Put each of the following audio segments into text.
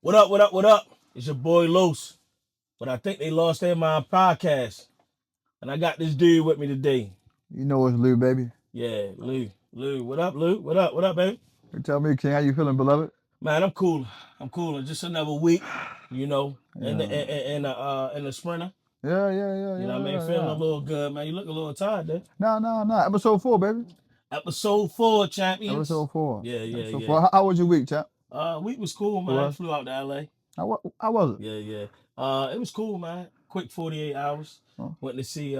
What up, what up, what up? It's your boy Los. But I think they lost their mind podcast. And I got this dude with me today. You know it's Lew, baby. Yeah, Lew. Lew, what up, Lew? What up, baby? You tell me, King, how you feeling, beloved? Man, I'm cool. I'm cool. Just another week, in the Yeah. in the sprinter. Yeah, yeah, yeah, You know what I yeah, mean? yeah, Feeling a yeah. little good, man. You look a little tired there. No. Episode 4, baby. Episode 4, champions. Episode 4. Yeah, yeah, Episode yeah. 4. How was your week, chap? Week was cool, It man. was? Flew out to LA. How was it? Yeah, yeah. It was cool, man. Quick 48 hours. Oh, Went to see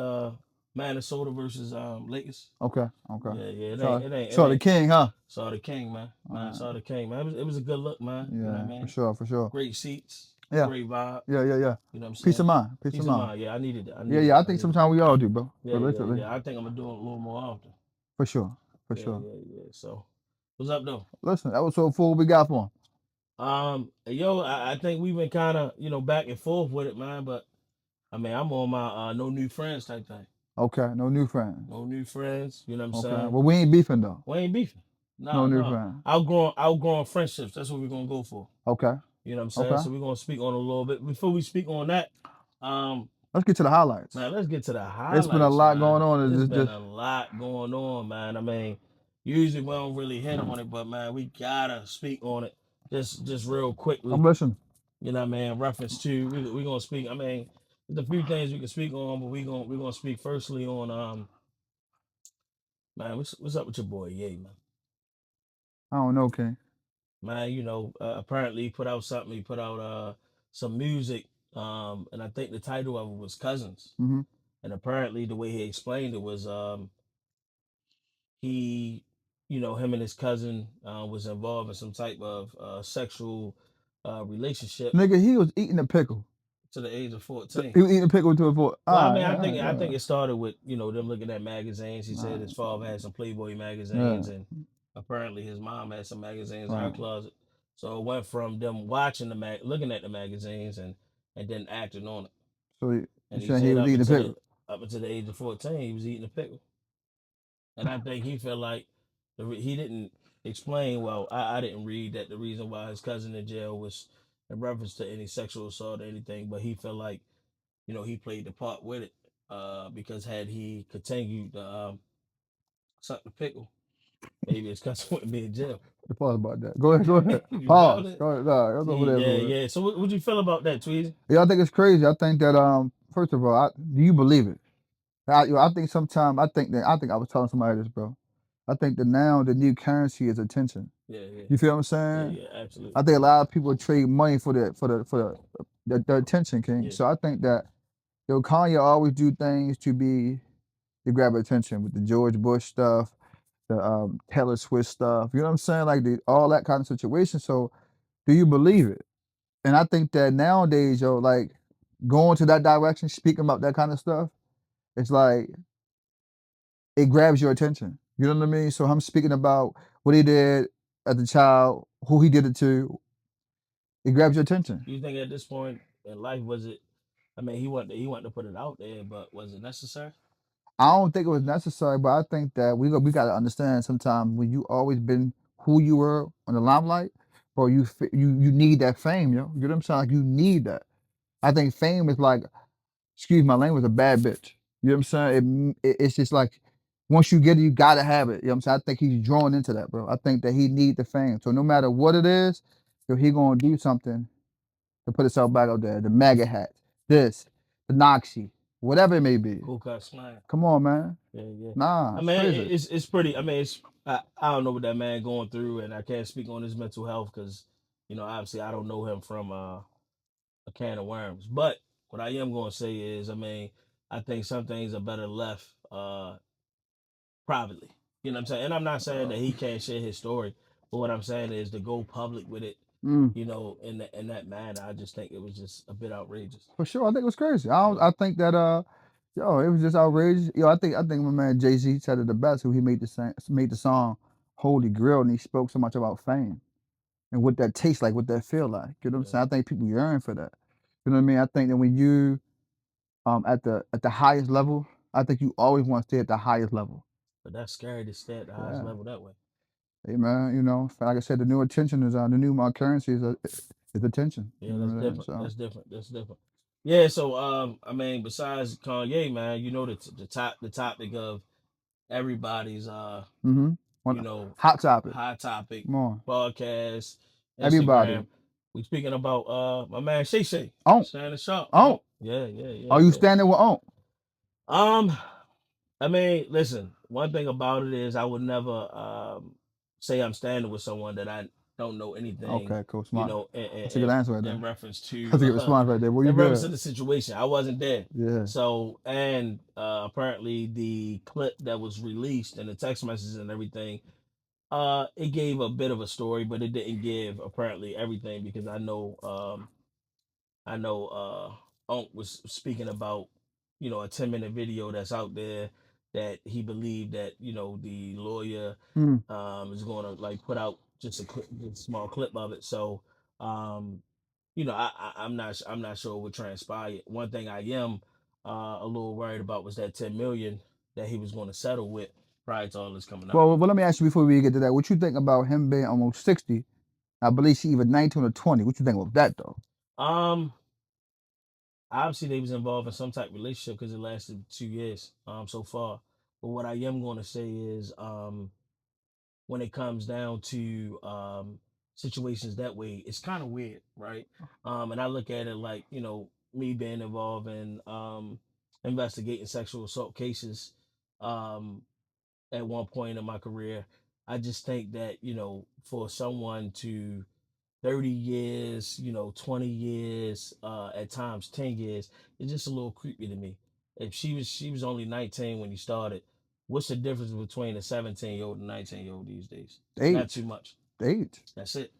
Minnesota versus Lakers. okay. Yeah, yeah. Saw, It saw the ain't. King, huh? Saw the King, man. Man, Uh, saw the King, man. It was a good look, man. You know what I yeah, mean? for sure. Great seats, Yeah, great vibe. yeah. You know what I'm Peace of saying? mind, peace of Peace of mind. mind. Yeah, I needed it. Yeah. I I think needed it. sometimes we all do, bro. Yeah, yeah, Realistically. yeah. I think I'm gonna do it a little more often. For sure, for Yeah, sure. yeah, yeah. So, what's up, though? Listen, episode 4, what we got for him? I think we've been kind of back and forth with it, man. But I mean, I'm on my no new friends type thing. Okay, no new friends. No new friends. You know what I'm Okay, saying? well, we ain't beefing, though. We ain't beefing. No No, new no. friends. Outgrowing friendships. That's what we're gonna go for. Okay, You know what I'm saying? okay. So we're gonna speak on a little bit. Before we speak on that, Let's get to the highlights. man, let's get to the It's been a highlights, lot man. going on. It's It's been just a lot going on, man. I mean, usually we don't really hit on it, but man, we gotta speak on it just real quickly. I'm listening. You know what I mean? Reference to we gonna speak. I mean, there's a few things we can speak on, but we gonna speak firstly on man, what's up with your boy, Ye, man? I don't know, King. Man, apparently he put out something. He put out some music, and I think the title of it was Cousins. Hmm. And apparently the way he explained it was he, him and his cousin was involved in some type of sexual relationship Nigga, he was eating a pickle. to the age of So 14. he was eating a pickle to a foot. Well, I Ah, mean, I yeah, think it started with them looking at magazines. He said his yeah, father had some Playboy magazines, yeah, and apparently his mom had some magazines in her right. closet. So it went from them watching looking at the magazines, and then acting on it. So And you he saying he said was eating a pickle? up until the age of 14, he was eating a pickle. And I think he felt like he didn't explain. Well, I didn't read that the reason why his cousin in jail was in reference to any sexual assault or anything, but he felt like he played the part with it because had he continued to suck the pickle, maybe his cousin wouldn't be in jail. Pause about that. Go ahead, go ahead. You felt Pause. it? Go ahead. Nah, that's over there, Yeah, bro. yeah. So what you feel about that, Tweezy? Yeah, I think it's crazy. I think that first of all, do you believe it? I think sometimes I think I was telling somebody this, bro. I think that now the new currency is attention. Yeah, yeah, You feel what I'm yeah, saying? yeah. I Absolutely. think a lot of people trade money for the attention, King. Yeah, So I think that Kanye always do things to grab attention with the George Bush stuff, the Taylor Swift stuff. You know what I'm saying? Like all that kind of situation. So do you believe it? And I think that nowadays, like going to that direction, speaking about that kind of stuff, it's like it grabs your attention. You know what I mean? So I'm speaking about what he did as a child, who he did it to. It grabs your attention. you think at this point in life was it? I mean, he wanted to put it out there, but was it necessary? I don't think it was necessary, but I think that we got to understand sometimes when you always been who you were on the limelight, bro, you need that fame, yo. You know what I'm saying? Like you need that. I think fame is like, excuse my language, a bad bitch. You know what I'm saying? It's just like once you get it, you gotta have it. You know what I'm saying? I think he's drawn into that, bro. I think that he need the fame. So no matter what it is, he gonna do something to put himself back out there. The MAGA hat, this, the Noxie, whatever it may be. Cool cut slang. Come on, man. Yeah, yeah. Nah, I it's mean, crazy. it's pretty. I mean, I don't know what that man going through, and I can't speak on his mental health because obviously I don't know him from a can of worms. But what I am going to say is, I mean, I think some things are better left privately. You know what I'm saying? And I'm not saying that he can't share his story, but what I'm saying is to go public with it, Mm, in that manner. I just think it was just a bit outrageous. for sure. I think it was crazy. Yeah, I think that it was just outrageous. I think my man Jay-Z said it the best who he made the song Holy Grail and he spoke so much about fame and what that tastes like, what that feel like. You know what I'm yeah. saying? I think people yearn for that. You know what I mean? I think that when you at the highest level, I think you always want to stay at the highest level. But that's scary to stay at the highest Yeah. level that way. Hey man, like I said, the new attention is the new currency is It's attention. Yeah, You that's know that? different. So That's different. That's different. Yeah, so I mean, besides Kanye, man, you know the topic of everybody's mm-hmm. you One know, hot topic. hot topic Come on. podcast, Everybody. Instagram. We speaking about my man Shay Shay, On. Shannon Sharpe. On. Yeah, yeah, yeah, Are you yeah. standing with on? Um, I mean, listen. One thing about it is I would never say I'm standing with someone that I don't know anything, Okay, cool. you Smart. know, That's a good answer right in there. reference That's to a good response right there. Well, you in reference to good. the situation. I wasn't there. Yeah. So, and apparently the clip that was released and the text messages and everything, it gave a bit of a story, but it didn't give apparently everything because I know Unc was speaking about, you know, a 10-minute video that's out there that he believed that, you know, the lawyer Mm. is gonna like put out just a small clip of it. So um, you know, I'm not sure what transpired. One thing I am a little worried about was that 10 million that he was gonna settle with prior to all this coming out. Well, let me ask you before we get to that. What you think about him being almost 60? I believe she either 19 or 20. What you think about that though? Um Obviously they was involved in some type of relationship because it lasted 2 years so far. But what I am going to say is when it comes down to situations that way, it's kind of weird, right? And I look at it like, you know, me being involved in investigating sexual assault cases um, at one point in my career. I just think that, you know, for someone to 30 years, you know, 20 years, at times 10 years, it's just a little creepy to me. If she was only 19 when you started, what's the difference between a 17-year-old and 19-year-old these days? Not Age. too much. Age. That's it.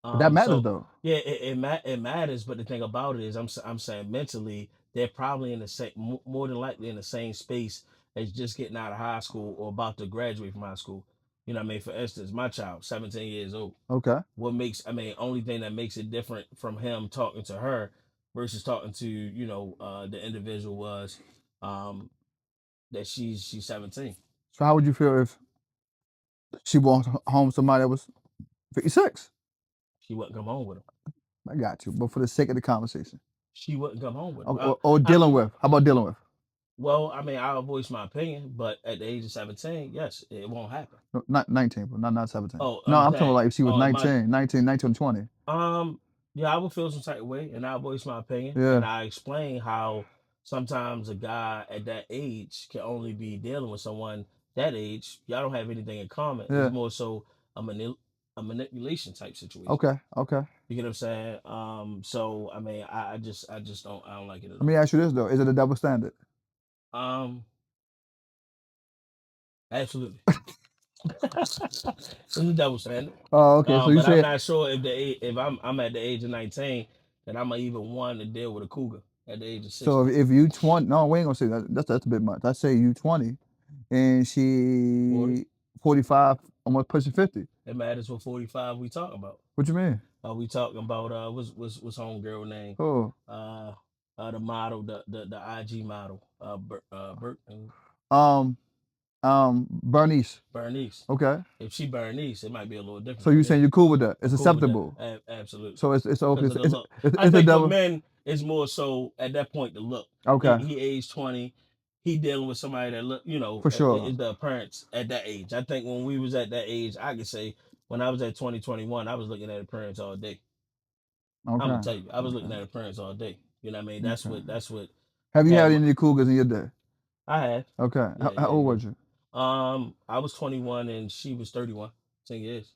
But that matters So though. yeah, it matters, but the thing about it is, I'm saying mentally, they're probably in the same, more than likely in the same space as just getting out of high school or about to graduate from high school. You know what I mean? For instance, my child, 17 years old. Okay. What makes, I mean, only thing that makes it different from him talking to her versus talking to, you know, the individual was um that she's 17. So how would you feel if she walked home somebody that was 56? She wouldn't come home with him. I got you. But for the sake of the conversation. She wouldn't come home with him. Or dealing with. How about dealing with? Well, I mean, I'll voice my opinion, but at the age of 17, yes, it won't happen. No, not 19, but not 17. Oh, No, I'm talking about dang. like if she was Oh, my. 19, 20. Yeah, I would feel some type of way, and I'll voice my opinion, and Yeah. I explain how sometimes a guy at that age can only be dealing with someone that age. Y'all don't have anything in common. It's Yeah. more so a manipulation type situation. Okay. Okay. You get what I'm saying? So I mean, I just I don't like it at Let me all. ask you this though. Is it a double standard? Um, Absolutely. It's a double standard. Oh, okay. So you But I'm say not sure if I'm at the age of 19 that I'm gonna even want to deal with a cougar at the age of so 60, if you 20, no, we ain't gonna say that. That's a bit much. I say you 20 and 40. she 45, almost pushing 50. It matters what 45 we talking about. What you mean? We talking about what's homegirl name? Oh, Uh, the model, the IG model, um, Bernice. Bernice. Okay. If she Bernice, it might be a little So different for you me. saying you're cool with that? It's I'm cool with that. acceptable. Absolutely. So it's okay. Because of the look. I It's a think for double. men, it's more so at that point the look. Okay. He aged 20. He dealing with somebody that look, you know, For sure. is the appearance at that age. I think when we was at that age, I could say when I was at 2021, I was looking at appearance all day. I'm gonna Okay. tell you, I was looking Okay. at appearance all day. You know what I mean? Okay. That's what Have you had had my, any cougars in your day? I had. Okay. Yeah, How yeah, old yeah. was you? I was 21 and she was 31. 10 years.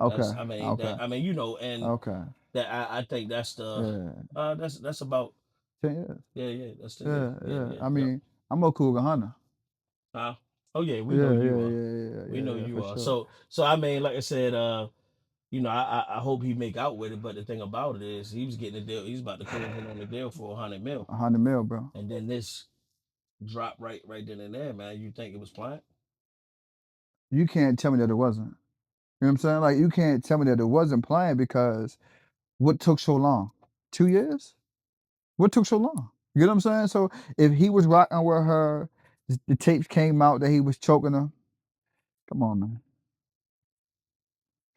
Okay. That Okay. I mean, you know, and Okay. that I think that's the Yeah. that's about 10 years. yeah, that's 10 years. Yeah. Yeah, Yeah. yeah, I yep. mean, I'm a cougar hunter. Oh yeah, we know Yeah. you Yeah. are. Yeah. Yeah. We know Yeah. you For are. sure. So I mean, like I said, you know, I hope he make out with it. But the thing about it is, he was getting a deal. He's about to close in on the deal for 100 mil, 100 mil, bro. and then this drop right then and there, man. You think it was planned? You can't tell me that it wasn't. You know what I'm saying? Like, you can't tell me that it wasn't planned because what took so long? 2 years? What took so long? You know what I'm saying? So if he was rocking with her, the tapes came out that he was choking her. Come on, man.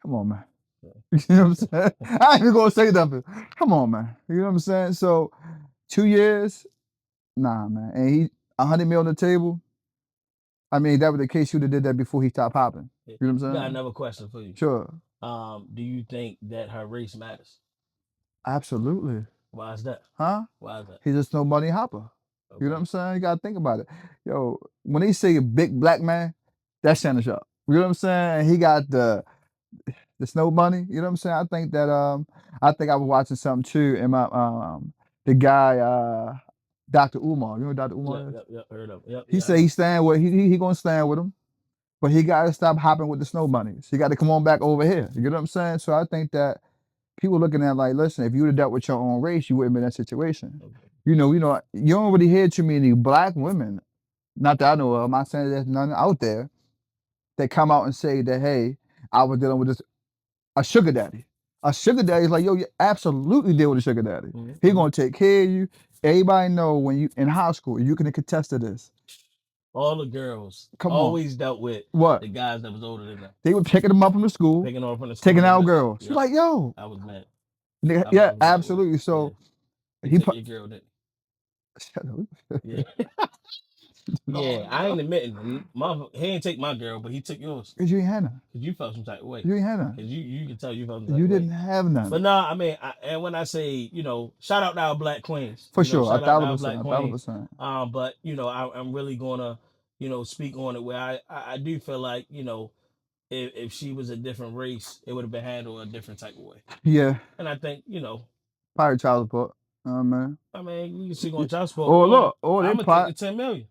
Come on, man. You know what I'm saying? I ain't even gonna say nothing. Come on, man. You know what I'm saying? So 2 years, nah, man. And he 100 mil on the table. I mean, if that was the case, you'd have did that before he stopped popping. Yeah. You know what I'm Got saying? another question for you. Sure. Do you think that her race matters? Absolutely. Why is that? Huh? Why is that? He's a snow bunny hopper. You know what Okay. I'm saying? You gotta think about it. Yo, when they say a big black man, that's Shannon Sharpe. You know what I'm saying? He got the snow bunny. You know what I'm saying? I think I was watching something too, and my the guy Dr. Umar. You know who Dr. Yep, Umar is? yep, yep. Heard of it. Yep, He yeah, I said know. he's staying with he gonna stand with him, but he gotta stop hopping with the snow bunnies. He got to come on back over here. You know what I'm saying? So I think that people looking at it like, listen, if you would have dealt with your own race, you wouldn't be in that situation. Okay. You don't really hear too many black women, not that I know of. I'm not saying there's none out there that come out and say that, hey, I was dealing with this a sugar daddy. A sugar daddy is like, yo, you absolutely deal with a sugar daddy. He gonna take care of you. Everybody know when you in high school, you can contest to this. All the girls Come on. always dealt with What? the guys that was older than them, They were picking them up from the school, picking off from the school. taking out Yep. girls. She's like, yo. I was mad. Yeah, I was absolutely. mad. So He he took put your girl, didn't shut he? Yeah. Yeah, I ain't admitting. He ain't take my girl, but he took yours. Cause you ain't had none. Cause you felt some type of way. You ain't had none. Cause you can tell you felt some type You of way. didn't have none. But no, I mean, and when I say, shout out to our black queens. For sure, Shout out to our 1,000%, black queens. 1,000%. But I'm really gonna, speak on it where I do feel like, if she was a different race, it would have been handled a different type of way. Yeah, And I think, probably child support. Man. I mean, we can speak on child support, Oh or look, they I'm gonna take probably the 10 million.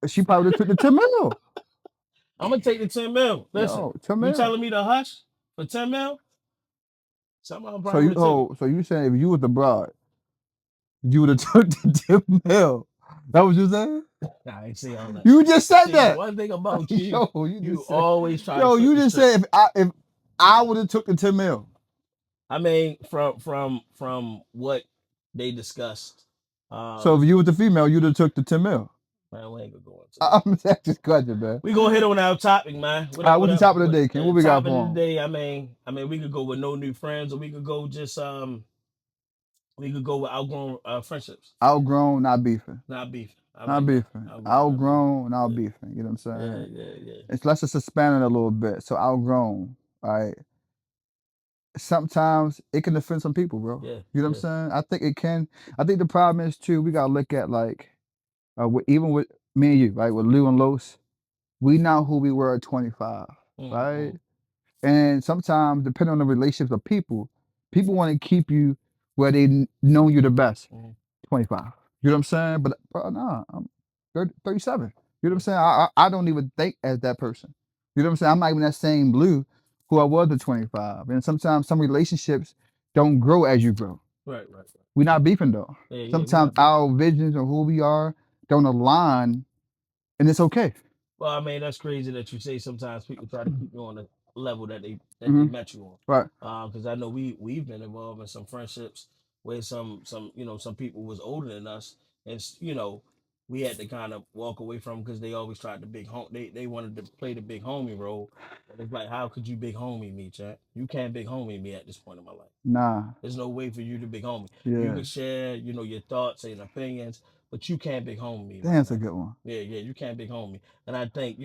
she probably took the 10 mil. I'm gonna take the 10 mil. Listen, Yo, 10 you mil. telling me to hush for 10 mil? Someone probably would have took it. So you saying if you was the bride, you would have took the 10 mil? That what you saying? Nah, I ain't say all that. You just said See, that. one thing about you, Yo, you just said, always try to yo, flip you the just script. said if I would have took the 10 mil. I mean, from what they discussed, So if you was the female, you'd have took the 10 mil. man, we ain't gonna go into that. I'm just question, man. We gonna hit on our topic, man. All right, what's the top of the day, Ken? What we got Top of for the him? day, I mean, we could go with no new friends, or we could go just we could go with outgrown friendships. Outgrown, not beefing. Not beefing. I Not like that. beefing. Outgrown, not beefing. You know what I'm saying? Yeah. Let's just expand it a little bit. So outgrown, right? Sometimes it can offend some people, bro. Yeah. You know what I'm saying? I think it can. I think the problem is too. We gotta look at like, even with me and you, right? With Lew and Los, we know who we were at 25, right? And sometimes, depending on the relationships of people want to keep you where they know you the best. 25. You know what I'm saying? But bro, nah, I'm 37. You know what I'm saying? I don't even think as that person. You know what I'm saying? I'm not even that same Blue who I was at 25. And sometimes some relationships don't grow as you grow. Right. We're not beefing though. Yeah, Sometimes our visions of who we are don't align, and it's okay. Well, I mean, that's crazy that you say sometimes people try to keep you on the level that they met you on. Right. Because I know we've been involved in some friendships where some some people was older than us, and we had to kind of walk away from because they always tried the big home. They wanted to play the big homie role. And it's like, how could you big homie me, chat? You can't big homie me at this point in my life. Nah. There's no way for you to big homie. Yeah. You can share, your thoughts and opinions, but you can't big homie me. That's a good one. Yeah, you can't big homie. And I think,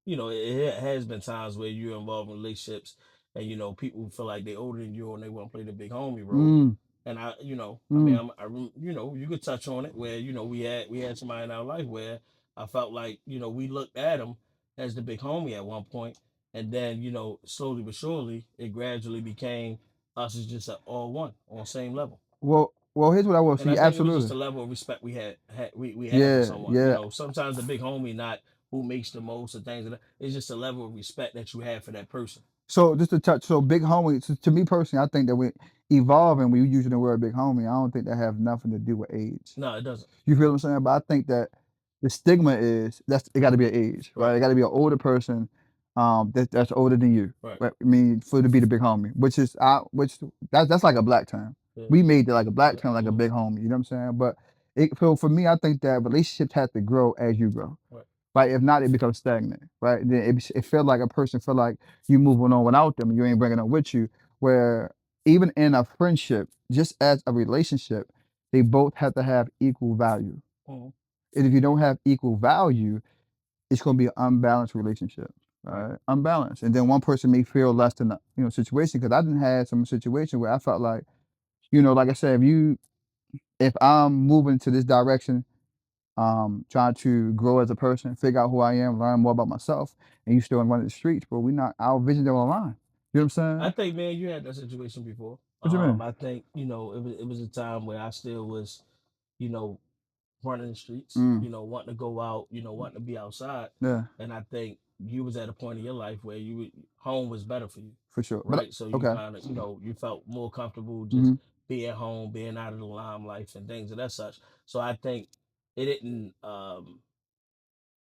it has been times where you're involved in relationships and people feel like they're older than you and they want to play the big homie role. And you could touch on it where, we had somebody in our life where I felt like, we looked at them as the big homie at one point, and then, slowly but surely, it gradually became us as just all one on the same level. Well, here's what I will And say. I think Absolutely. it was just a level of respect we had for someone. Sometimes the big homie not who makes the most of things. It's just a level of respect that you have for that person. So just to touch, so big homie. So to me personally, I think that we evolving. We using the word big homie. I don't think that have nothing to do with age. No, it doesn't. You feel what I'm saying? But I think that the stigma is it got to be an age, right? It got to be an older person, that's older than you. Right. I mean, for it to be the big homie, that's like a black term. Yeah. We made it like a black term, like a big homie. You know what I'm saying? But for me, I think that relationships have to grow as you grow. Right. right? If not, it becomes stagnant, right? Then it feel like a person feel like you moving on without them, and you ain't bringing them with you. Where even in a friendship, just as a relationship, they both have to have equal value. Mhm. And if you don't have equal value, it's going to be an unbalanced relationship, Right. right? Unbalanced, and then one person may feel less than the situation. Because I didn't have some situation where I felt like, like I said, if I'm moving to this direction, trying to grow as a person, figure out who I am, learn more about myself, and you still running the streets, but we not our visions don't align. You know what I'm I saying? think, man, you had that situation before. What you mean? I think it was a time where I still was, you know, running the streets, Mm, wanting to go out, wanting to be outside, yeah, and I think you was at a point in your life where home was better for you, for sure. But right? So you okay. kind of, you felt more comfortable just Hmm. being home, being out of the limelight and things of that such. So I think it didn't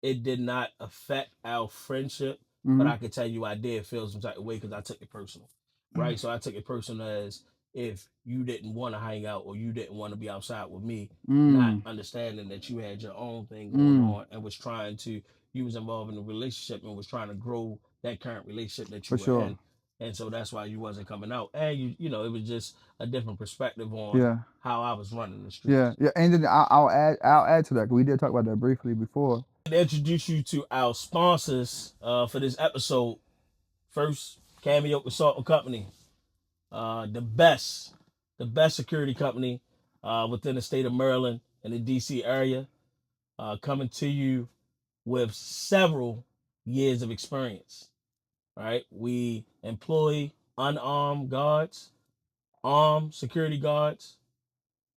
it did not affect our friendship, but Hmm. I could tell you I did feel some type of way because I took it personal, right? So I took it personal as if you didn't want to hang out or you didn't want to be outside with me, not Mm, understanding that you had your own thing going mm, on and was trying to, you was involved in a relationship and was trying to grow that current relationship that you for were sure. in. And so that's why you wasn't coming out. And it was just a different perspective on Yeah, how I was running the yeah, streets. yeah. And then I'll add to that. 'Cause we did talk about that briefly before. To introduce you to our sponsors for this episode. First, Cameo Consulting Company, the best security company within the state of Maryland and the DC area, coming to you with several years of experience. All right, we employ unarmed guards, armed security guards,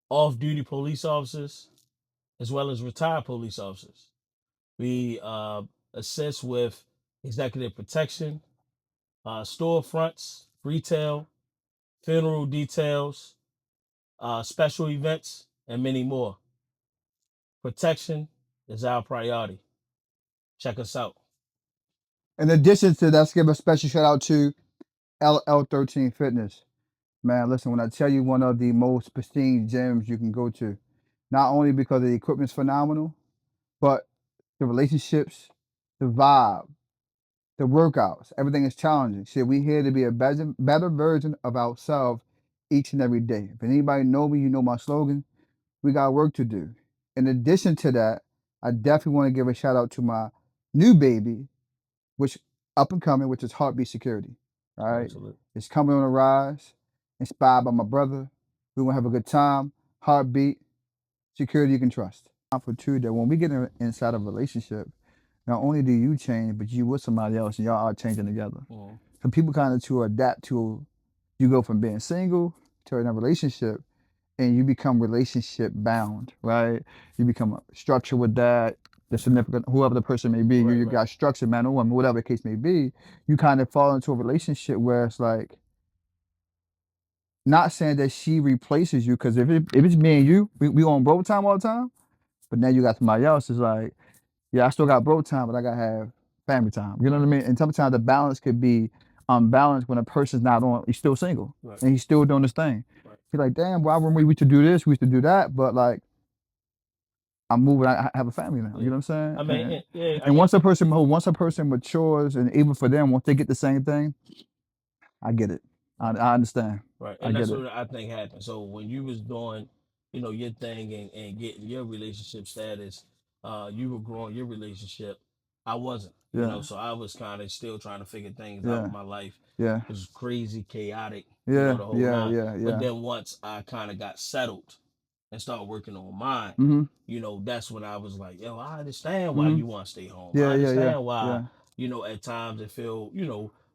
off-duty police officers, as well as retired police officers. We assist with executive protection, storefronts, retail, funeral details, special events, and many more. Protection is our priority. Check us out. In addition to that, let's give a special shout out to LL13 Fitness. Man, listen, when I tell you one of the most pristine gyms you can go to, not only because the equipment's phenomenal, but the relationships, the vibe, the workouts, everything is challenging. See, we here to be a better version of ourselves each and every day. If anybody know me, you know my slogan. We got work to do. In addition to that, I definitely want to give a shout out to my new baby, which up and coming, which is Heartbeat Security. All right, Absolutely. it's coming on a rise. Inspired by my brother. We gonna have a good time. Heartbeat Security you can trust. For two that when we get inside of a relationship, not only do you change, but you with somebody else and y'all are changing together. Mhm. So people kind of to adapt to you go from being single to in a relationship and you become relationship bound, right? You become structured with that, the significant whoever the person may be, Right, you right. got structure, man or woman, whatever the case may be, you kind of fall into a relationship where it's like not saying that she replaces you, because if it's me and you, we on bro time all the time, but now you got somebody else, it's like, yeah, I still got bro time, but I gotta have family time. You know what I mean? And sometimes the balance could be unbalanced when a person's not on, he's still single Right, and he's still doing this thing. right. He's like, damn, well, I remember we used to do this, we used to do that, but like I'm moving, I have a family now. You Yeah. know what I'm saying? I mean, yeah, And once a person matures, and even for them, once they get the same thing, I get it. I, right, I understand. right. I And get that's it. what I think happened. So when you was doing, your thing and getting your relationship status, you were growing your relationship. I wasn't, Yeah, so I was kind of still trying to figure things out yeah, in my life. yeah, It was crazy, chaotic, yeah, the whole yeah, nine. yeah, But yeah. then once I kind of got settled and started working on mine, Mhm, that's when I was like, yo, I understand why mhm. you want to stay home. I Yeah, yeah, yeah, understand why, yeah. at times it feel,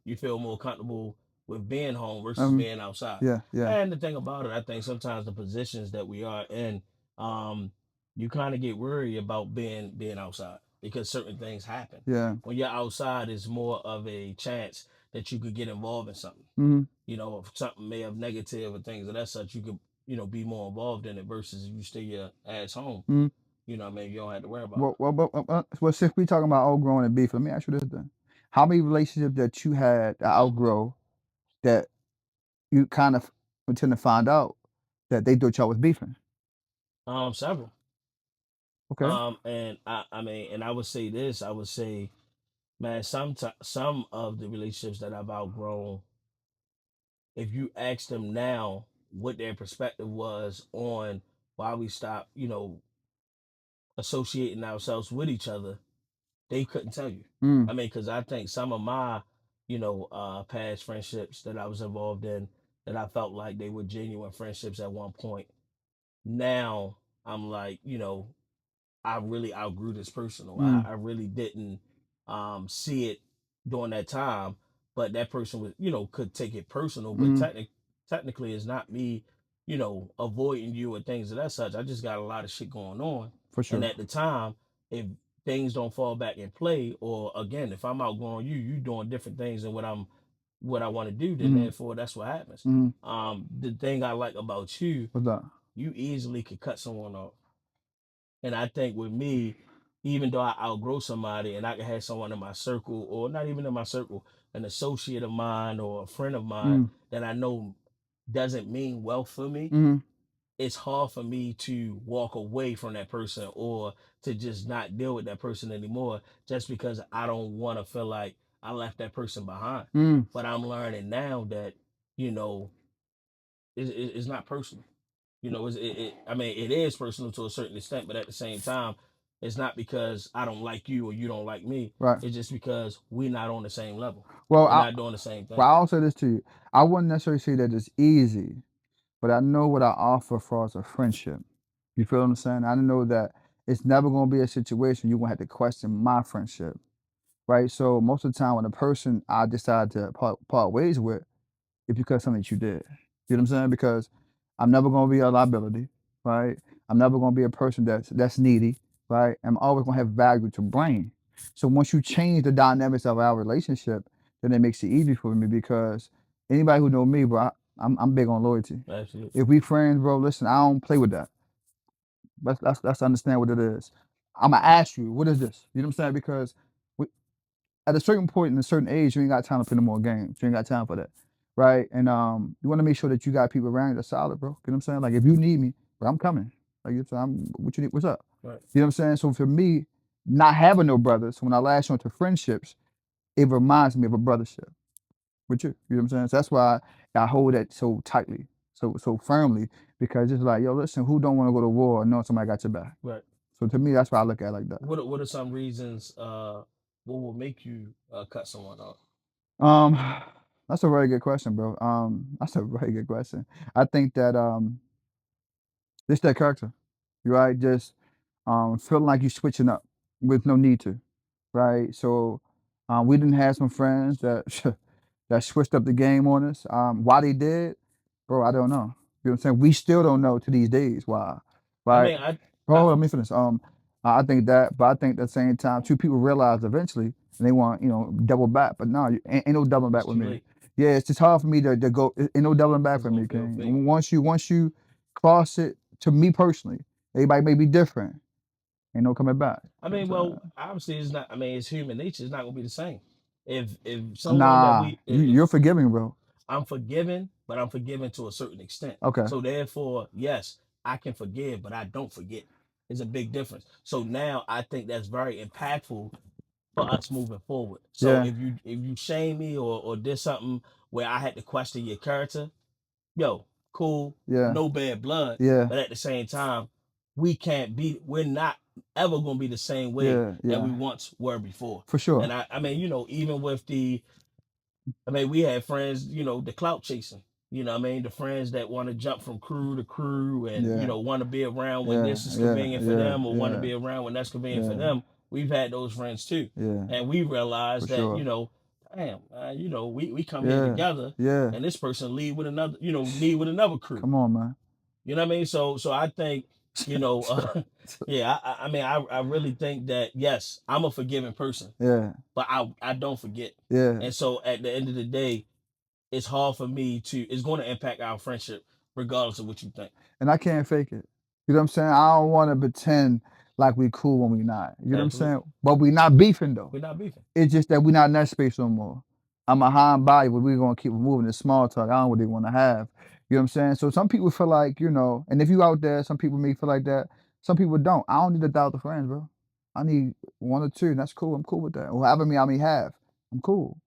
you feel more comfortable with being home versus Um, being outside. yeah, yeah, And the thing about it, I think sometimes the positions that we are in, um, you kind of get worried about being outside because certain things happen. yeah. When you're outside, it's more of a chance that you could get involved in something. Mhm. If something may have negative or things of that such, you could, be more involved in it versus if you stay your ass home. Mhm. You don't have to worry about it. Well, since we talking about outgrowing and beef, let me ask you this then: how many relationships that you had that outgrow that you kind of tend to find out that they thought y'all was beefing? Several. Okay. And I mean, and I would say this. I would say, man, some of the relationships that I've outgrown, if you ask them now what their perspective was on why we stopped, associating ourselves with each other, they couldn't tell you. Mm. I mean, because I think some of my, past friendships that I was involved in, that I felt like they were genuine friendships at one point. Now I'm like, I really outgrew this person, or I, Mm. I really didn't see it during that time. But that person was, could take it personal. But Mm. technically, it's not me, avoiding you or things of that such. I just got a lot of shit going on, For and sure. at the time, if things don't fall back in play, or again, if I'm outgrowing you, you doing different things than what I want to do, then Mm. therefore that's what happens. Mm. The thing I like about you, What's that? you easily could cut someone off. And I think with me, even though I outgrow somebody and I can have someone in my circle, or not even in my circle, an associate of mine or a friend of mine Mm. that I know doesn't mean well for me, Mm. it's hard for me to walk away from that person or to just not deal with that person anymore just because I don't want to feel like I left that person behind. Mm. But I'm learning now that, you know, it's not personal. I mean, it is personal to a certain extent, but at the same time, it's not because I don't like you or you don't like me. Right. It's just because we're not on the same level. Well, We're I not doing the same thing. well I'll say this to you. I wouldn't necessarily say that it's easy, but I know what I offer for as a friendship. You feel what I'm saying? I know that it's never gonna be a situation you're gonna have to question my friendship. Right. So most of the time when a person I decide to part ways with, it's because something that you did. You know what I'm saying? Because I'm never gonna be a liability, right? I'm never gonna be a person that's needy, right? I'm always gonna have value to bring. So once you change the dynamics of our relationship, then it makes it easy for me because anybody who know me, bro, I'm big on loyalty. Absolutely. If we friends, bro, listen, I don't play with that. Let's understand what it is. I'm gonna ask you, what is this? You know what I'm saying? Because we, at a certain point in a certain age, you ain't got time to play no more games. You ain't got time for that, right? And you want to make sure that you got people around you that's solid, bro. You know what I'm saying? Like if you need me, bro, I'm coming. Like if I'm, what you need? What's up? Right. You know what I'm saying? So for me, not having no brothers, when I latch onto friendships, it reminds me of a brothership with you. You know what I'm saying? So that's why I hold that so tightly, so firmly, because it's like, yo, listen, who don't want to go to war knowing somebody got your back? Right. So to me, that's why I look at it like that. What are some reasons? What will make you cut someone off? Um, that's a very good question, bro. That's a very good question. I think that it's that character, right? Just feeling like you're switching up with no need to, right? So we didn't have some friends that that switched up the game on us. Why they did, bro, I don't know. You know what I'm saying? We still don't know to these days why, I right? mean, Bro, I let me finish. I think that, but I think at the same time, two people realize eventually, and they want double back. But no, ain't no doubling back it's with too me. late. Yeah, it's just hard for me to go. Ain't no doubling back It's for gonna me, feel King. fake. Once you cross it, to me personally, everybody may be different. Ain't no coming back. I You know mean, what I'm well, saying? obviously it's not. I mean, it's human nature. It's not gonna be the same. If someone that Nah, we you're if forgiving, bro. I'm forgiven, but I'm forgiven to a certain extent. Okay. So therefore, yes, I can forgive, but I don't forget. There's a big difference. So now I think that's very impactful for us moving forward. So Yeah. if you shame me or did something where I had to question your character, yo, cool, Yeah. no bad blood. Yeah. But at the same time, we're not ever gonna be the same way Yeah. that Yeah. we once were before. For And sure. I mean, even with I mean, we had friends, the clout chasing. I mean, the friends that want to jump from crew to crew and, Yeah. want to be around when Yeah. this is Yeah. convenient for Yeah. them or want to Yeah. be around when that's convenient for Yeah. them. We've had those friends too. Yeah. And we For realized that, sure. damn, we come here Yeah. together Yeah. and this person lead with another crew. Come on, man. You know what I mean? So I think, yeah, I mean, I really think that, yes, I'm a forgiving person, Yeah. but I don't forget. Yeah. And so at the end of the day, it's hard for me it's going to impact our friendship regardless of what you think. And I can't fake it. You know what I'm saying? I don't want to pretend like we cool when we not. You know what I'm saying? Absolutely. But we not beefing though. We're not beefing. It's just that we not in that space no more. I'm a high and body, but we're gonna keep moving the small talk. I don't really want to have. You know what I'm saying? So some people feel like, and if you out there, some people may feel like that. Some people don't. I don't need 1,000 friends, bro. I need 1 or 2, and that's cool. I'm cool with that. Or however many I may have, I'm cool.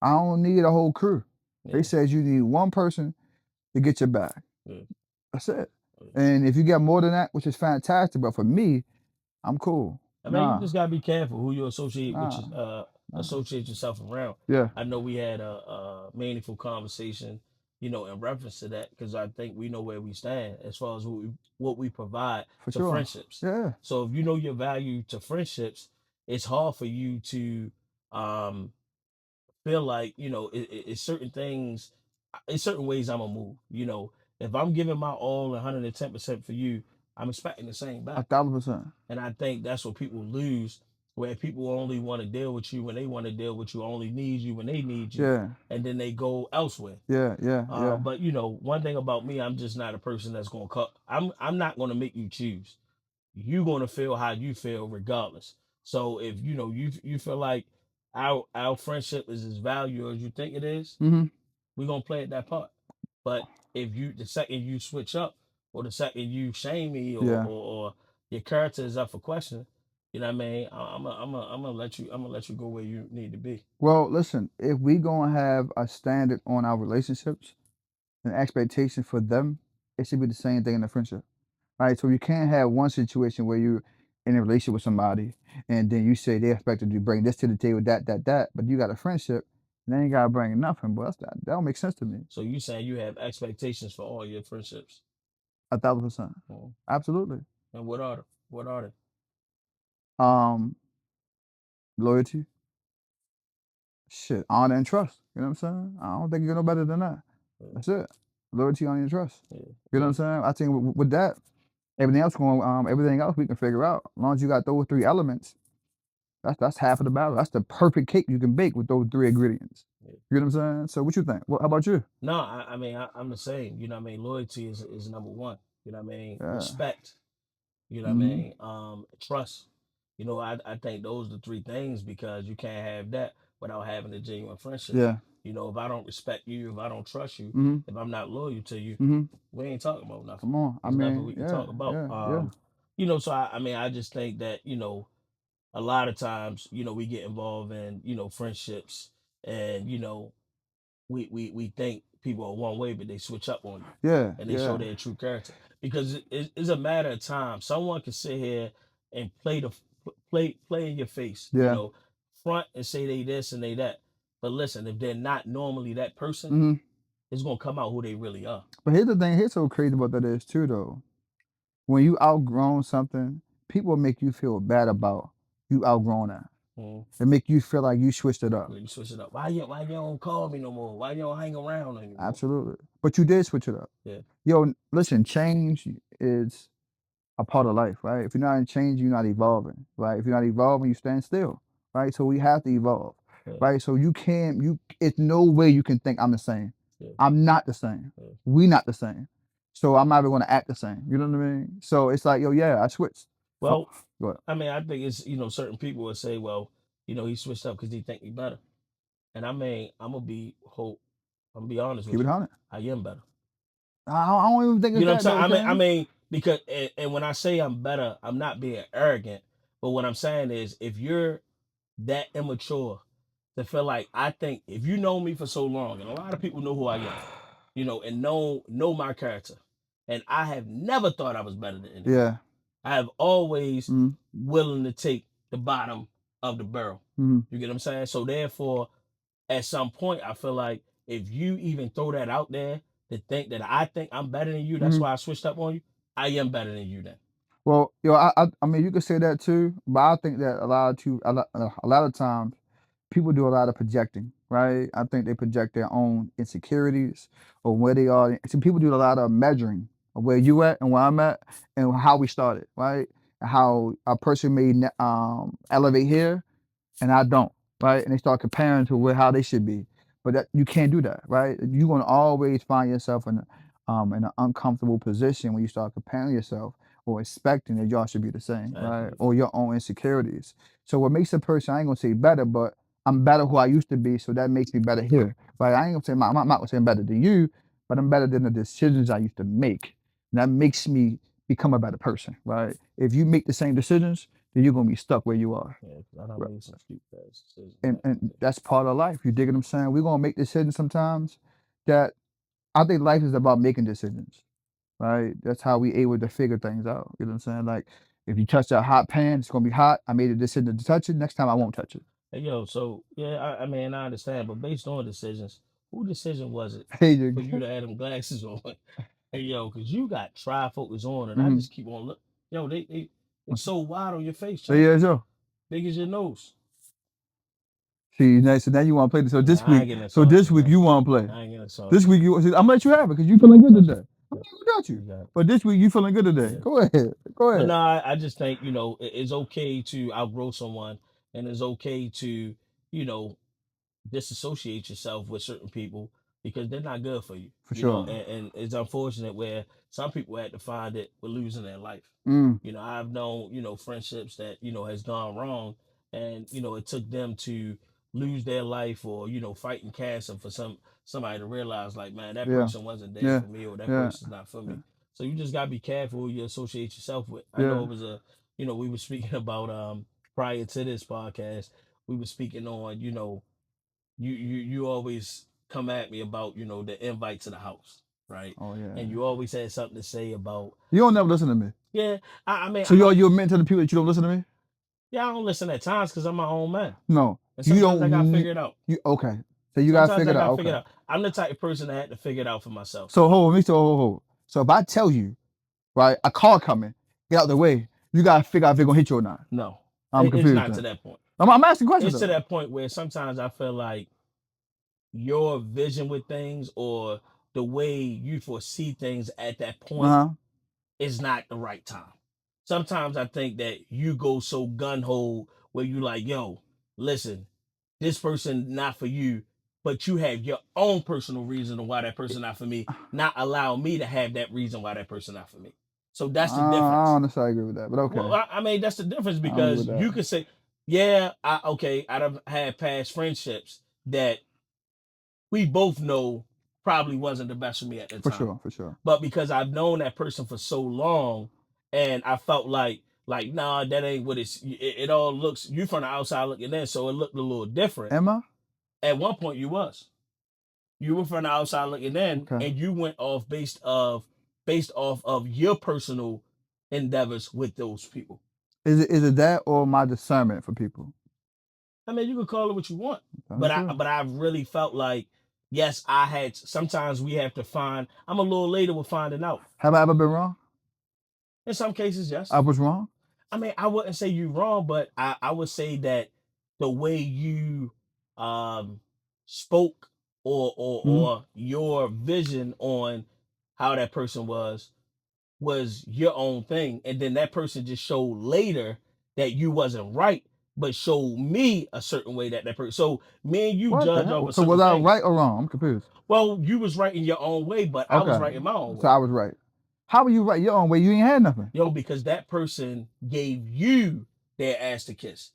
I don't need a whole crew. They Yeah, says you need one person to get your back. yeah, That's it. yeah. And if you get more than that, which is fantastic, but for me, I'm cool. I mean, you Nah, just gotta be careful who you associate with, nah, nah. associate yourself around. Yeah, I know we had a meaningful conversation, in reference to that, because I think we know where we stand as far as what we provide for to sure. friendships. Yeah, So if you know your value to friendships, it's hard for you to um, feel like it's certain things, in certain ways I'm gonna move. If I'm giving my all 110% for you, I'm expecting the same back. 1,000%. And I think that's what people lose, where people only want to deal with you when they want to deal with you, only need you when they need you, Yeah, and then they go elsewhere. yeah, yeah, yeah. But one thing about me, I'm just not a person that's gonna cut. I'm not gonna make you choose. You're gonna feel how you feel regardless. So if you feel like our friendship is as valuable as you think it is, Mm-hmm. we're gonna play at that part. But if the second you switch up, or the second you shame me, Yeah. or your character is up for question, you know what I mean? I'm gonna let you go where you need to be. Well, listen, if we gonna have a standard on our relationships, an expectation for them, it should be the same thing in a friendship. Right? So you can't have one situation where you're in a relationship with somebody and then you say they expected you to bring this to the table, that, but you got a friendship and they ain't gotta bring nothing. But that don't make sense to me. So you saying you have expectations for all your friendships? 1,000%. Mhm. Absolutely. And what are they? What are they? Um, loyalty, shit, honor and trust. You know what I'm saying? I don't think you get no better than that. Yeah, That's it. Loyalty, honor, and trust. yeah, You know what I'm yeah. saying? I think with that, everything else we can figure out. As long as you got those 3 elements, that's half of the battle. That's the perfect cake you can bake with those 3 ingredients. Yeah. You know what I'm saying? So what you think? How about you? No, I mean I'm the same. You know what I mean? Loyalty is number one. You know what I mean? Yeah. Respect. You know what I Mhm. mean? Trust. I think those are the three things, because you can't have that without having a genuine friendship. Yeah. If I don't respect you, if I don't trust you, Mhm. if I'm not loyal to you, Mhm. we ain't talking about nothing. Come on. I There's nothing mean, we can yeah, talk about. yeah, yeah, So I just think that, a lot of times, we get involved in, friendships, and, we think people are one way, but they switch up on you, yeah, and they show yeah, their true character, because it's a matter of time. Someone can sit here and play in your face, yeah. front and say they this and they that. But listen, if they're not normally that person, Mhm. it's gonna come out who they really are. But here's the thing. Here's so crazy about that is too though. When you outgrown something, people make you feel bad about you outgrown that. Mm. It make you feel like you switched it up. You switch it up. Why you don't call me no more? Why you don't hang around anymore? Absolutely. But you did switch it up. Yeah, Yo, listen, change is a part of life, right? If you're not in change, you're not evolving, right? If you're not evolving, you stand still, right? So we have to evolve, yeah, right? So it's no way you can think I'm the same. yeah, I'm not the same. yeah. We not the same. So I'm not even gonna act the same. You know what I mean? So it's like, yo, yeah, I switched. Oh, Well, go ahead. I mean, I think it's, certain people would say, well, he switched up because he think he better. And I mean, I'm gonna be honest Keep with it you. 100. I am better. I don't even think You it's know what I'm that saying? though, I Shane. mean, because, and when I say I'm better, I'm not being arrogant. But what I'm saying is, if you're that immature to feel like, I think if you know me for so long, and a lot of people know who I am, and know my character, and I have never thought I was better than anyone. Yeah. I have always Mm-hmm. willing to take the bottom of the barrel. Mm-hmm. You get what I'm saying? So therefore, at some point, I feel like if you even throw that out there to think that I think I'm better than you, that's Mm-hmm. why I switched up on you. I am better than you then. Well, yo, I mean, you could say that too, but I think that a lot of times people do a lot of projecting, right? I think they project their own insecurities or where they are. Some people do a lot of measuring of where you at and where I'm at and how we started, right? And how a person may elevate here and I don't, right? And they start comparing to how they should be. But that you can't do that, right? You're gonna always find yourself in an uncomfortable position when you start comparing yourself or expecting that y'all should be the same, I right? agree. Or your own insecurities. So what makes a person, I ain't gonna say better, but I'm better who I used to be, so that makes me better here, right? I ain't gonna say I'm not gonna say I'm better than you, but I'm better than the decisions I used to make. And that makes me become a better person, right? If you make the same decisions, then you're gonna be stuck where you are. Yeah, 'cause I done Right. made some stupid ass decisions And back in and the day. that's part of life. You dig what I'm saying? We're gonna make decisions sometimes that I think life is about making decisions, right? That's how we able to figure things out. You know what I'm saying? Like if you touch that hot pan, it's gonna be hot. I made a decision to touch it. Next time I won't touch it. Hey, yo, so yeah, I mean, I understand, but based on decisions, who decision was it There you for go. you to have them glasses on? Hey, yo, because you got trifocals on, and I Mm-hmm. just keep on look. Yo, it's so wide on your face, So champ. yeah, sure. Big as your nose. See, so now you want to play this. So Nah, this I week, ain't getting so salty, this week man. you want to play. I ain't getting This salty. week you, see, I'm gonna let you have it because you feeling good Touch it. today. I'm Yep, not gonna doubt you you. got it. But this week you feeling good today. Yeah. Go ahead. Go But ahead. no, I just think, it's okay to outgrow someone, and it's okay to, you know, disassociate yourself with certain people because they're not good for you. For sure. And it's unfortunate where some people had to find it with losing their life. Mm, I've known, friendships that, has gone wrong, and, it took them to lose their life, or, fighting cancer for somebody to realize, like, man, that yeah. person wasn't there Yeah. for me, or that Yeah. person's not for Yeah. me. So you just gotta be careful who you associate yourself with. I Yeah. know it was we were speaking about prior to this podcast, we were speaking on, you always come at me about, the invite to the house, right? Oh yeah. And you always had something to say about, You don't never listen to me. yeah. I mean, So you admit to the people that you don't listen to me? yeah, I don't listen at times because I'm my own man, No. and You sometimes I got to don't. figure it out. You okay? So you got to Sometimes figure I it got out. to figure Okay. it out. I'm the type of person that had to figure it out for myself. So hold, me. So hold. So if I tell you, right, a car coming, get out the way. You gotta figure out if it's gonna hit you or not. No, I'm it's confused not to then. that point. I'm asking questions It's to though. that point where sometimes I feel like your vision with things, or the way you foresee things at that Uh point, huh. is not the right time. Sometimes I think that you go so gun ho where you like, yo, listen, this person not for you, but you have your own personal reason of why that person not for me, not allow me to have that reason why that person not for me. So that's the I difference. don't necessarily agree with that, but Well, okay. I mean, that's the difference, I don't agree because with you that. could say, yeah, I've had past friendships that we both know probably wasn't the best for me at the For time. sure. For sure. But because I've known that person for so long, and I felt like, nah, that ain't what it all looks, you from the outside looking in, so it looked a little different. Am I? At one point you were from the outside looking in, Okay. and you went off based off of your personal endeavors with those people. Is it that or my discernment for people? I mean, you can call it what you want, but I Okay. but I really felt like, yes, I had, sometimes we have to find, I'm a little later with finding out. Have I ever been wrong? In some cases, I yes. was wrong. I mean, I wouldn't say you wrong, but I would say that the way you um spoke, or Mm-hmm. or your vision on how that person was your own thing, and then that person just showed later that you wasn't right, but showed me a certain way that person. So me and you What the judge over hell? So certain was I things. right or wrong? I'm confused. Well, you was right in your own way, but I was Okay. right in my own So way. I was right. How were you right your own way? You ain't had nothing. Yo, because that person gave you their ass to kiss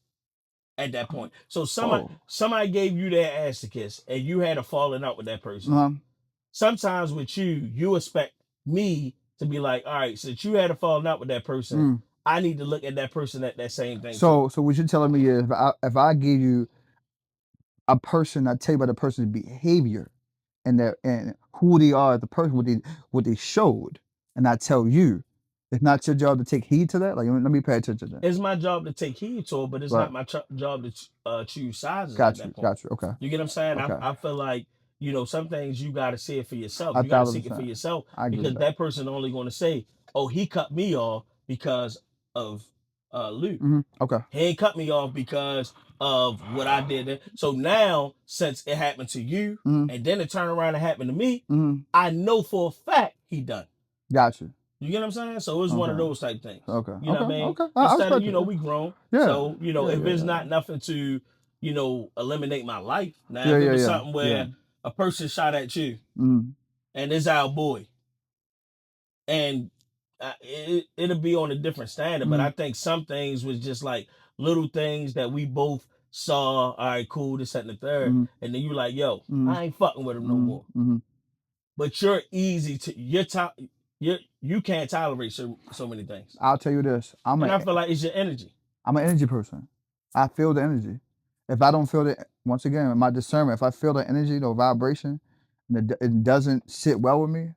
at that point. So Oh. somebody gave you their ass to kiss, and you had a falling out with that person. Um. Sometimes with you expect me to be like, all right, since you had a falling out with that person, Mm. I need to look at that person at that same thing too. So what you're telling me is if I give you a person, I tell you about the person's behavior and who they are as a person, what they showed, and I tell you, it's not your job to take heed to that. Like let me pay attention to that. It's my job to take heed to it, but it's Right. not my job to choose sizes at Got you. that point. Got you. Okay. You get what I'm saying? Okay. I feel like, some things you got to see it for yourself. A You got to thousand seek it for percent. yourself, I agree because with that. that person only going to say, oh, he cut me off because of Lew. Mm-hmm. Okay. He ain't cut me off because of what I did. So now, since it happened to you, Mm-hmm. and then it turned around and happened to me, Mm-hmm. I know for a fact he done. Got you. You get what I'm saying? So it's one of Okay. those type things. Okay. You know Okay. what I mean? Okay. I Instead of, respect it. we grown. Yeah. So, Yeah. if Yeah. it's Yeah. not nothing to, eliminate my life. Now, Yeah. if it Yeah. was Yeah. something Yeah. where a person shot at you, Mm. and it's our boy, and it'll be on a different standard. But I think some things was just like little things that we both saw. All right, cool, this, that, and the third. Mm. And then you like, yo, Mm. I ain't fucking with him no Mm. more. Mm. But you're easy to, your top. you can't tolerate so many things. I'll tell you this. And I feel like it's your energy. I'm an energy person. I feel the energy. If I don't feel it, once again, my discernment, if I feel the energy, the vibration, and it doesn't sit well with me,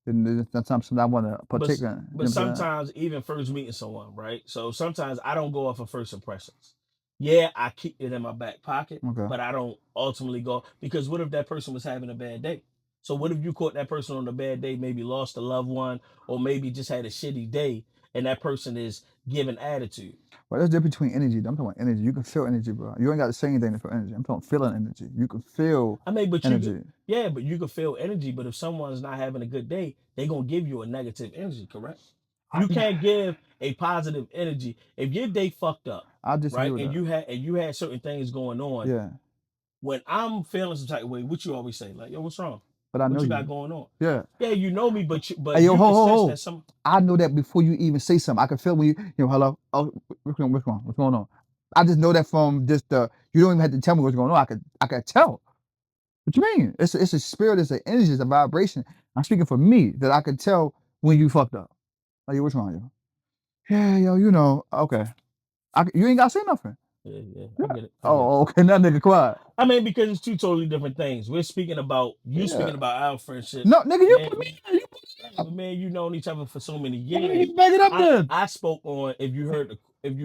then that's something I want to But partake in. You know what but I'm saying? sometimes even first meeting someone, right? So sometimes I don't go off of first impressions. Yeah, I keep it in my back pocket, Okay. but I don't ultimately go because what if that person was having a bad day? So what if you caught that person on a bad day, maybe lost a loved one, or maybe just had a shitty day, and that person is giving attitude? But there's a difference between energy. I'm talking about energy. You can feel energy, bro. You ain't got to say anything to feel energy. I'm talking feeling energy. You can feel I mean, but you could, energy. yeah, but you could feel energy. But if someone's not having a good day, they gonna give you a negative energy, correct? You can't give a positive energy if your day fucked up, I disagree right? with And that. you had certain things going on. Yeah, When I'm feeling some type of way, what you always say, like, yo, what's wrong? but I know What you you. got going on? Yeah. Yeah, you know me, but Hey, yo, you ho, can ho, sense ho. that some. I know that before you even say something. I can feel when hello. Oh, what's going on? I just know that from just you don't even have to tell me what's going on. I could tell. What you mean? It's a spirit, it's an energy, it's a vibration. I'm speaking for me that I could tell when you fucked up. Like, yo, what's wrong, yo? Yeah, yo, okay. You ain't gotta say nothing. Yeah, yeah, I Yeah. get it. I get it. Oh, okay, that nigga quiet. I mean, because it's two totally different things. We're speaking about you Yeah. speaking about our friendship, No, nigga, you put man. me in. You put it up. But man, you known each other for so many Why years. you back it up I then? I spoke on if you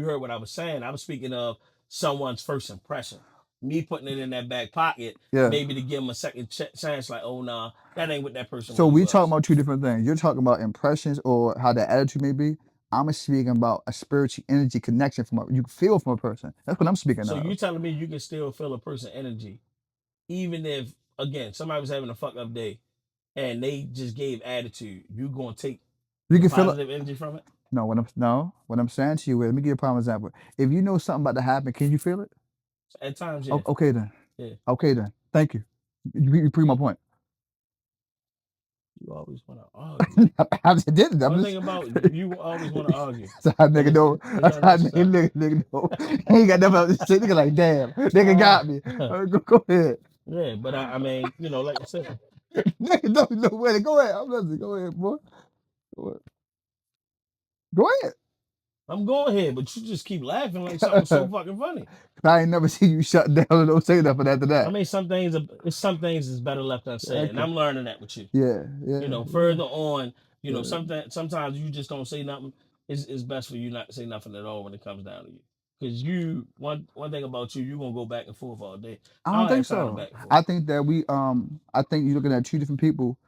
heard what I was saying. I was speaking of someone's first impression. Me putting it in that back pocket, Yeah. maybe to give them a second chance. Like, oh nah, that ain't what that person So really we talking was. about two different things. You're talking about impressions or how the attitude may be. I'm speaking about a spiritual energy connection you feel from a person. That's what I'm speaking So you of. telling me you can still feel a person energy, even if again somebody was having a fuck up day and they just gave attitude. You gonna take You the can feel it. positive energy from it? What I'm saying to you is, let me give you a prime example. If you know something about to happen, can you feel it? At times, yeah, Okay then. yeah. Okay then. Thank you. You prove my point. You always want to argue. I just did it. I'm One just thing about you always want to argue, that's how and nigga it's know. it's That's how unnecessary. nigga know. He ain't got nothing else to say. Nigga like, damn, nigga got me. Go ahead. Yeah, but I mean, like I said, Nigga don't know where to go ahead. I'm listening. Go ahead, boy. Go ahead. Go I'm going here, but you just keep laughing like something so ahead. fucking funny. I ain't never seen you shut down and don't say nothing after I that. mean, some things is better left unsaid, and Okay. I'm learning that with you. Yeah, yeah, yeah, Further on, yeah. sometimes you just don't say nothing. It's best for you not to say nothing at all when it comes down to you, because you one thing about you, gonna go back and forth all day. I I don't don't think have time to so. back and forth. I think that I think you're looking at two different people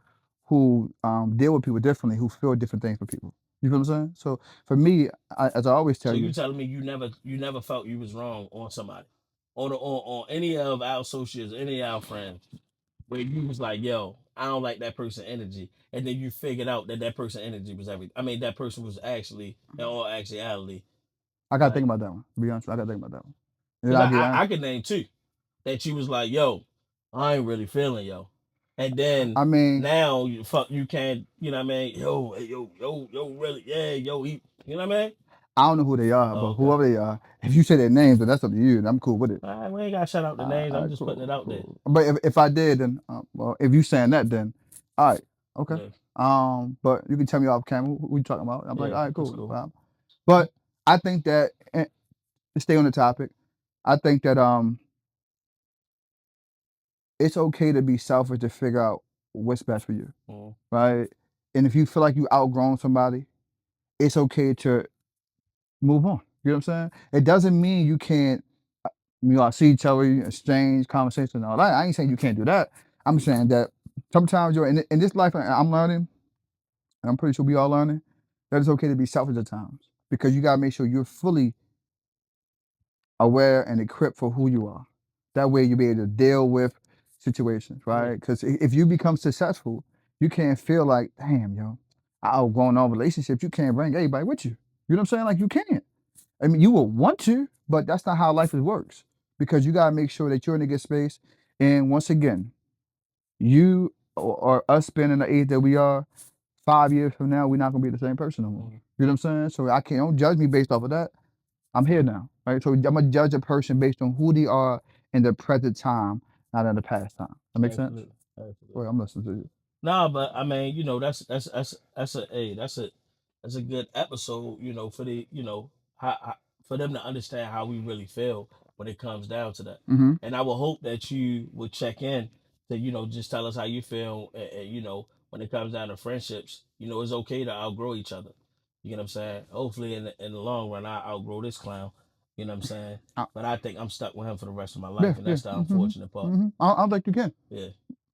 who deal with people differently, who feel different things for people. You feel what I'm saying? So for me, as I always tell So you you, telling me you never felt you was wrong on somebody, on any of our associates, any of our friends, where you was like, yo, I don't like that person energy, and then you figured out that person energy was everything. I mean, that person was actually in all actuality I gotta think like, about that one. To be honest, I gotta think about that one. And then because I'll I, get I I could name two that you was like, yo, I ain't really feeling yo, and then I mean, now you can't, what I mean, yo, hey, yo, really, yeah, yo, you know what I mean? I don't know who they are, Oh, but okay. whoever they are, if you say their names, then that's up to you, and I'm cool with it. All right, we ain't gotta shout out the names. All I'm right, just putting it cool, out there. cool. But if I did, then well, if you saying that, then all right, okay. Yeah, But you can tell me off camera who you talking about. I'm like, yeah, all right, that's cool. cool. But I think that to stay on the topic, I think that it's okay to be selfish to figure out what's best for you, Mm. right? And if you feel like you outgrown somebody, it's okay to move on. You know what I'm saying? It doesn't mean you can't, see each other, exchange conversation and all that. I ain't saying you can't do that. I'm saying that sometimes you're in this life, and I'm learning, and I'm pretty sure we all learning, that it's okay to be selfish at times because you gotta make sure you're fully aware and equipped for who you are. That way you'll be able to deal with situations, Yeah, right? Because if you become successful, you can't feel like, damn, yo, I outgrown all relationships. You can't bring everybody with you. You know what I'm saying? Like you can't. I mean, you will want to, but that's not how life works. Because you gotta make sure that you're in a good space. And once again, you or us spending the age that we are, 5 years from now, we're not gonna be the same person no more. mm, You know what I'm saying? So I can't don't judge me based off of that. I'm here now, right? So I'm gonna judge a person based on who they are in the present time, not in the past time. That makes sense? absolutely, absolutely. Well, I'm listening to you. Nah, but I mean, that's a hey, that's a good episode, for the how for them to understand how we really feel when it comes down to that. Mm-hmm. And I would hope that you would check in to just tell us how you feel, and when it comes down to friendships, it's okay to outgrow each other. You know what I'm saying? Hopefully, in the long run, I outgrow this clown. You know what I'm saying? But I think I'm stuck with him for the rest of my Yeah, life, and yeah. that's the Mm-hmm. unfortunate part. Mm-hmm. I don't think you can. Yeah.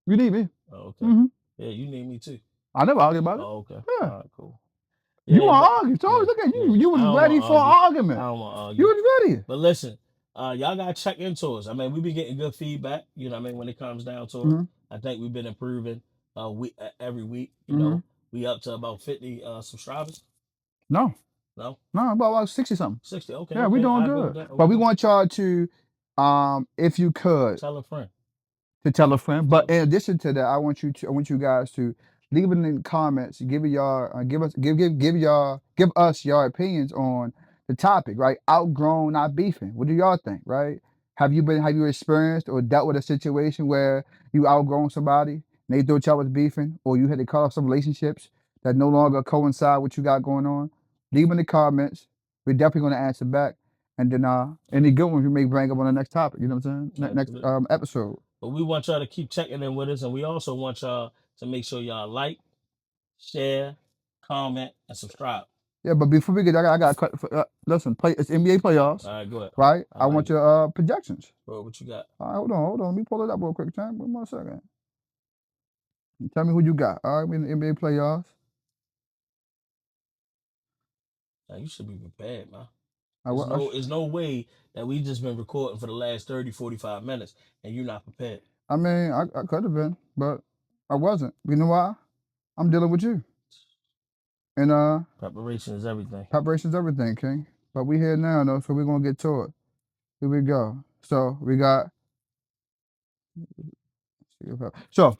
You need me. Oh, okay. Mm-hmm. Yeah, you need me too. I never argue about it. Oh, okay. All Yeah. right, cool. You Yeah, want but to argue. So yeah, look at yeah. you. You I was don't want ready to for an argue. I argument. don't want to You argue. was ready. But listen, y'all gotta check into us. I mean, we be getting good feedback. You know what I mean? When it comes down to it, Mm-hmm. I think we've been improving. Every week. Mm-hmm. We up to about 50 subscribers. No. No, No, about like 60 something. 60. Okay, Yeah, we okay. doing I go good. with that. But we Okay. want y'all to, if you could, Tell a friend. to tell a friend. Tell But a in friend. addition to that, I want you guys to leave it in the comments. Give us your opinions on the topic, right? Outgrown, not beefing. What do y'all think, right? Have you experienced or dealt with a situation where you outgrown somebody and they thought y'all was beefing, or you had to cut off some relationships that no longer coincide with what you got going on? Leave in the comments. We're definitely gonna answer back. And then any good ones we may bring up on the next topic. You know what I'm saying? Next Absolutely. episode. But we want y'all to keep checking in with us, and we also want y'all to make sure y'all like, share, comment, and subscribe. Yeah, but before we get, I got listen. It's NBA playoffs, All right, go ahead. right? I I like want it. your projections. Bro, what you got? All right, hold on. Let me pull it up real quick, time. Wait 1 second. Tell me who you got. All right, we in the NBA playoffs. Now, you should be prepared, man. I, wa- I, sh- There's no way that we just been recording for the last 30, 45 minutes and you're not prepared. I mean, I could have been, but I wasn't. You know why? I'm dealing with you, and Preparation is everything. preparation's everything, King. But we here now, though, so we're gonna get to it. Here we go. So we got. So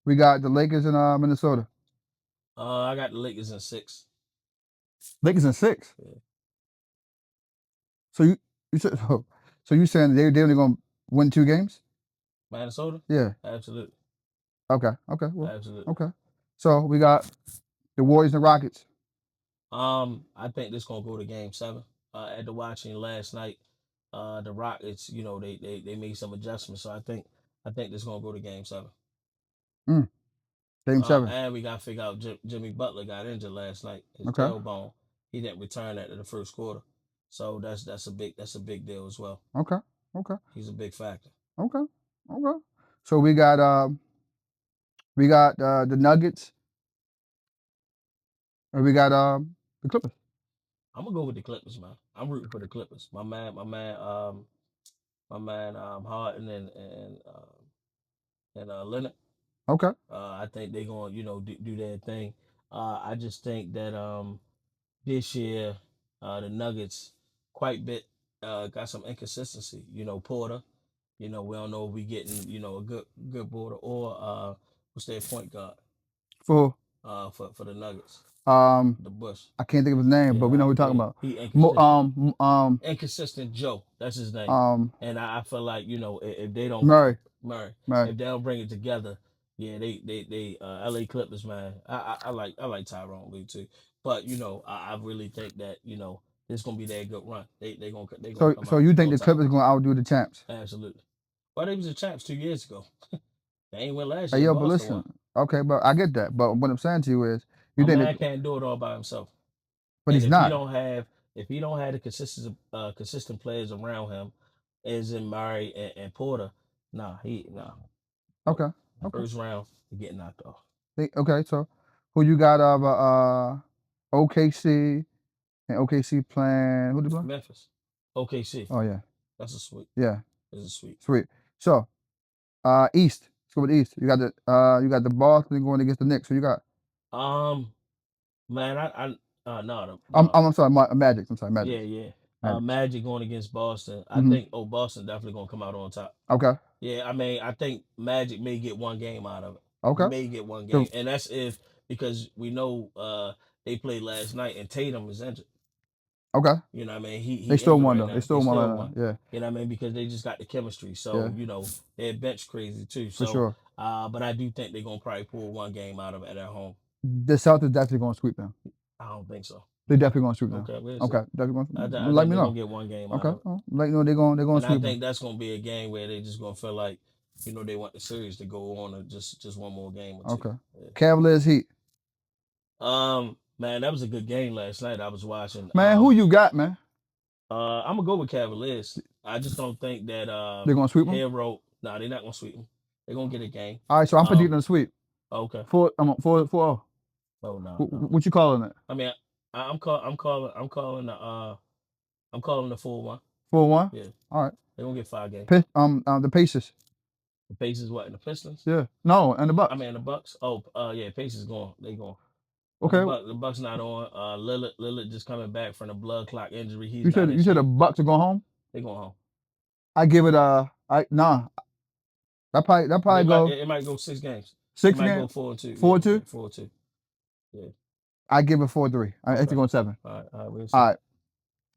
we got the Lakers in Minnesota. I got the Lakers in 6. Lakers in 6. Yeah. So you said so you saying they only gonna win 2 games? Minnesota? Yeah. Absolutely. Okay. Okay. Well. Absolutely. Okay. So we got the Warriors and Rockets. I think this gonna go to game 7. After watching last night, the Rockets, they made some adjustments. So I think this gonna go to game 7. Game 7. And we got to figure out Jimmy Butler got injured last night. His Okay. tailbone. He didn't return after the first quarter. So that's a big deal as well. Okay. Okay. He's a big factor. Okay. Okay. So we got the Nuggets, and we got the Clippers. I'm gonna go with the Clippers, man. I'm rooting for the Clippers. My man, Harden and Leonard. Okay. I think they're gonna do their thing. I just think that this year the Nuggets quite bit got some inconsistency. Porter. We don't know if we getting a good Porter or what's their point guard For for the Nuggets, the Bush. I can't think of his name, but we know who we're talking about. He Mo, inconsistent. Inconsistent Joe, that's his name. And I feel like if they don't Murray. if they don't bring it together, yeah, they LA Clippers, man. I like Tyrone Lee too, but I really think that this gonna be their good run. They gonna come So out you think on the top. Clippers gonna outdo the champs? Absolutely. Well, they was the champs 2 years ago. They ain't win last Hey, year. yo, but Boston won. listen. Okay, but I get that. But what I'm saying to you is, you My think man that, can't do it all by himself. but And he's not. if he don't have the consistent players around him, as in Murray and Porter, nah. Okay. Okay. First round, he getting knocked off. Okay. So who you got of OKC and OKC playing? Who they play? Memphis, OKC. Oh yeah. That's a sweep. Yeah. That's a sweep. Sweet. So East. Let's go with East. You got the Boston going against the Knicks. So you got Man, no. I'm sorry, Magic. I'm sorry, Magic. Yeah. Magic. Magic going against Boston. I Mhm. think Boston definitely gonna come out on top. Okay. Yeah, I mean, I think Magic may get one game out of it. Okay. May get one So- game, and that's because we know they played last night and Tatum is injured. Okay. You know what I mean? He They still injured won right though. now. They still won. Yeah. You know what I mean? Because they just got the chemistry. So Yeah. they're bench crazy too. For So sure. But I do think they're gonna probably pull one game out of it at home. The Celtics definitely gonna sweep them. I don't think so. They definitely gonna sweep them. Okay, we'll see. Okay, definitely gonna I let think me they're know. gonna get one game out Okay, of it. let you know they're gonna And I sweep them. think that's gonna be a game where they just gonna feel like, they want the series to go on or just one more game or two. Okay. Yeah. Cavaliers Heat. Man, that was a good game last night. I was watching. Man, who you got, man? I'm gonna go with Cavaliers. I just don't think that They're gonna sweep them. Hero. Nah, they're not gonna sweep them. They're gonna get a game. All right, so I'm predicting a sweep. Okay. 4-0. Oh no. What you calling it? I mean, I'm calling the full one. 4-1. Yeah. All right. They're gonna get 5 games. The Pacers. The Pacers, what, and the Pistons? Yeah. No, and the Bucks. I mean, the Bucks. Oh, yeah, Pacers going. They going. Okay. The Bucks not on. Lillard just coming back from the blood clot injury. You said the Bucks are going home. They going home. I give it nah. That probably go. It might go 6 games. 6 games. games. Go 4-2. 4-2. 4-2. Yeah. I give it 4-3. I think going 7. All right. We'll see. All right.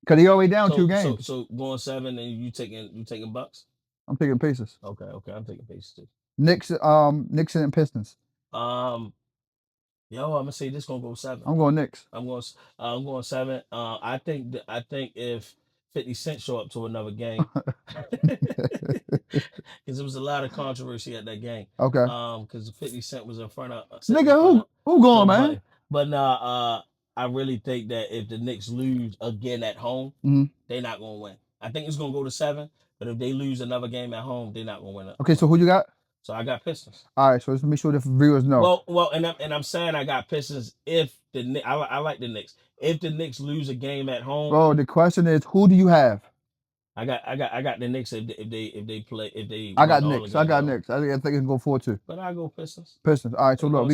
Cause he already down 2 games. So going 7, and you taking Bucks? I'm taking Pacers. Okay. I'm taking Pacers too. Knicks and Pistons. I'm gonna say this gonna go 7. I'm going Knicks. I'm going 7. I think if 50 Cent show up to another game, because there was a lot of controversy at that game. Okay. Because 50 Cent was in front of nigga. Who going, man? But I really think that if the Knicks lose again at home, they're not gonna win. I think it's gonna go to 7. But if they lose another game at home, they're not gonna win it. Okay, so who you got? So I got Pistons. All right, so let's make sure the viewers know. Well, and I'm saying I got Pistons if I like the Knicks. If the Knicks lose a game at home, bro, the question is, who do you have? I got the Knicks if they play if they. I got Knicks. I think it can go 4-2. But I go Pistons. Pistons. All right, so look,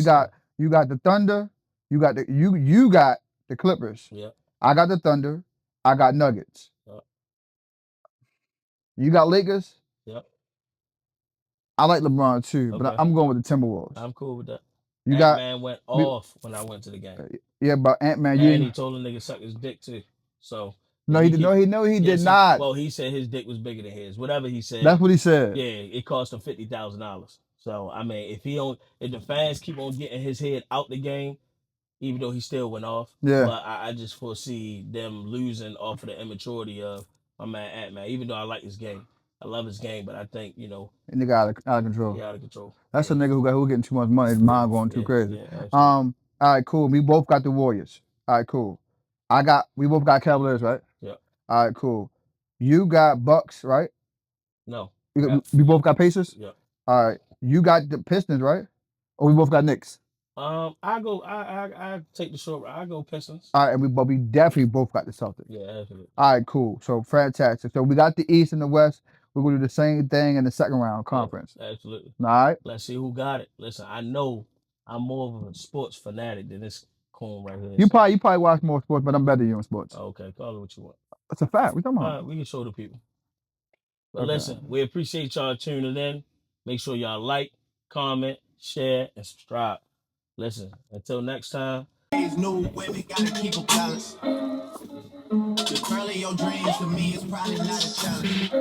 you got the Thunder, you got the Clippers. Yeah. I got the Thunder. I got Nuggets. Yep. You got Lakers. Yep. I like LeBron too, but I'm going with the Timberwolves. I'm cool with that. You Ant-Man went off when I went to the game. Yeah, but Ant-Man, and he told the nigga suck his dick too. So no, he did not. Well, he said his dick was bigger than his. Whatever he said. That's what he said. Yeah, it cost him $50,000. So I mean, if the fans keep on getting his head out the game, even though he still went off. Yeah. But I just foresee them losing off of the immaturity of my man Ant-Man. Even though I like his game. I love his game, but I think, And nigga out of control. Yeah, out of control. That's a nigga who getting too much money. His mind going too crazy. Yeah, all right, cool. We both got the Warriors. All right, cool. We both got Cavaliers, right? Yeah. All right, cool. You got Bucks, right? No. We both got Pacers? Yeah. All right. You got the Pistons, right? Or we both got Knicks? I take the short. I go Pistons. All right, but we definitely both got the Celtics. Yeah, absolutely. All right, cool. So fantastic. So we got the East and the West. We're gonna do the same thing in the second round conference. Yeah, absolutely. All right. Let's see who got it. Listen, I know I'm more of a sports fanatic than this coon right here. You probably watch more sports, but I'm better than you in sports. Okay, call it what you want. That's a fact. What you talking about? All right, we can show the people. But listen, we appreciate y'all tuning in. Make sure y'all like, comment, share, and subscribe. Listen, until next time. These new women gotta keep a balance. The girl in your dreams to me is probably not a challenge.